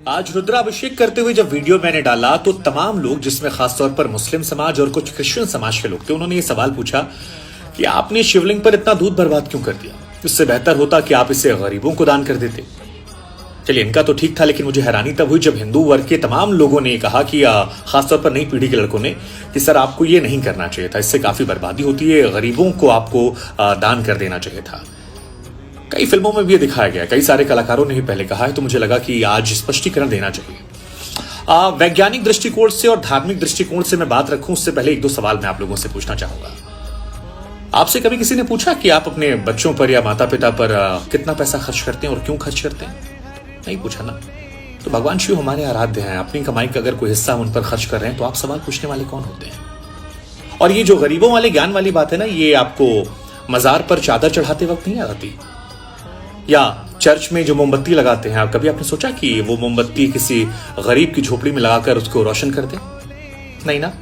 आज रुद्राभिषेक करते हुए जब वीडियो मैंने डाला तो तमाम लोग, जिसमें खासतौर पर मुस्लिम समाज और कुछ क्रिश्चियन समाज के लोग थे, उन्होंने ये सवाल पूछा कि आपने शिवलिंग पर इतना दूध बर्बाद क्यों कर दिया? इससे बेहतर होता कि आप इसे गरीबों को दान कर देते। चलिए, इनका तो ठीक था, लेकिन मुझे हैरानी तब हुई जब हिंदू वर्ग के तमाम लोगों ने कहा कि खासतौर पर नई पीढ़ी के लड़कों ने कि सर आपको ये नहीं करना चाहिए था, इससे काफी बर्बादी होती है, गरीबों को आपको दान कर देना चाहिए था। कई फिल्मों में भी ये दिखाया गया, कई सारे कलाकारों ने भी पहले कहा है, तो मुझे लगा कि आज स्पष्टीकरण देना चाहिए। वैज्ञानिक दृष्टिकोण से और धार्मिक दृष्टिकोण से मैं बात रखूं उससे पहले एक दो सवाल मैं आप लोगों से पूछना चाहूंगा। आपसे कभी किसी ने पूछा कि आप अपने बच्चों पर या माता पिता पर कितना पैसा खर्च करते हैं और क्यों खर्च करते हैं? नहीं पूछा ना। तो भगवान शिव हमारे आराध्य हैं, अपनी कमाई का अगर कोई हिस्सा उन पर खर्च कर रहे हैं तो आप सवाल पूछने वाले कौन होते हैं? और ये जो गरीबों वाले ज्ञान वाली बात है ना, ये आपको मजार पर चादर चढ़ाते वक्त नहीं आती, या चर्च में जो मोमबत्ती लगाते हैं, कभी आपने सोचा कि वो मोमबत्ती किसी गरीब की झोपड़ी में लगाकर उसको रोशन कर दे? नहीं ना।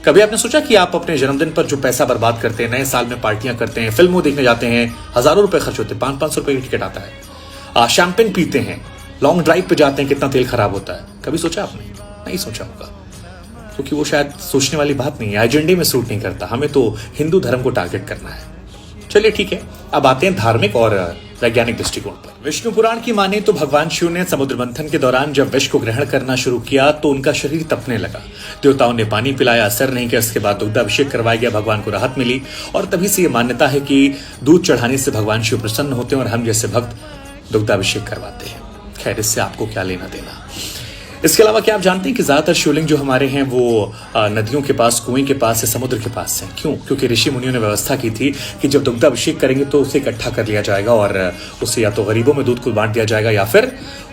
कभी आपने सोचा कि आप अपने जन्मदिन पर जो पैसा बर्बाद करते हैं, नए साल में पार्टियां करते हैं, फिल्मों देखने जाते हैं, हजारों रुपए खर्च होते हैं, 500-500 रुपए की टिकट आता है, शैंपेन पीते हैं, लॉन्ग ड्राइव पे जाते हैं, कितना तेल खराब होता है? कभी सोचा आपने? नहीं सोचा होगा, क्योंकि वो शायद सोचने वाली बात नहीं है, एजेंडे में सूट नहीं करता। हमें तो हिंदू धर्म को टारगेट करना है। चलिए ठीक है, अब आते हैं धार्मिक और वैज्ञानिक दृष्टिकोण पर। विष्णु पुराण की माने तो भगवान शिव ने समुद्र मंथन के दौरान जब विष को ग्रहण करना शुरू किया तो उनका शरीर तपने लगा। देवताओं ने पानी पिलाया, असर नहीं किया। इसके बाद दुग्धाभिषेक करवाया गया, भगवान को राहत मिली, और तभी से ये मान्यता है कि दूध चढ़ाने से भगवान शिव प्रसन्न होते हैं और हम जैसे भक्त दुग्धाभिषेक करवाते हैं। खैर, इससे आपको क्या लेना देना। इसके अलावा क्या आप जानते हैं कि ज्यादातर शिवलिंग जो हमारे हैं वो नदियों के पास, कुएं के पास या समुद्र के पास हैं? क्यों? क्योंकि ऋषि मुनियों ने व्यवस्था की थी कि जब दुग्धाभिषेक करेंगे तो उसे इकट्ठा कर लिया जाएगा और उसे या तो गरीबों में दूध को बांट दिया जाएगा या फिर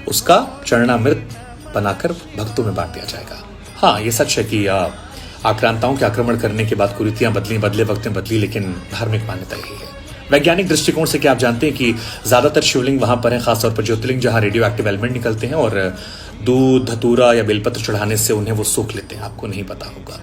उसका चरणामृत बनाकर भक्तों में बांट दिया जाएगा। हाँ, ये सच है कि आक्रांताओं के आक्रमण करने के बाद कुरीतियां बदले वक्त में बदली, लेकिन धार्मिक मान्यता यही है। वैज्ञानिक दृष्टिकोण से क्या आप जानते हैं कि ज्यादातर शिवलिंग वहां पर हैं, खासतौर पर ज्योतिर्लिंग, जहां रेडियो एक्टिव एलिमेंट निकलते हैं और दूध, धतूरा या बेलपत्र चढ़ाने से उन्हें वो सोख लेते हैं? आपको नहीं पता होगा।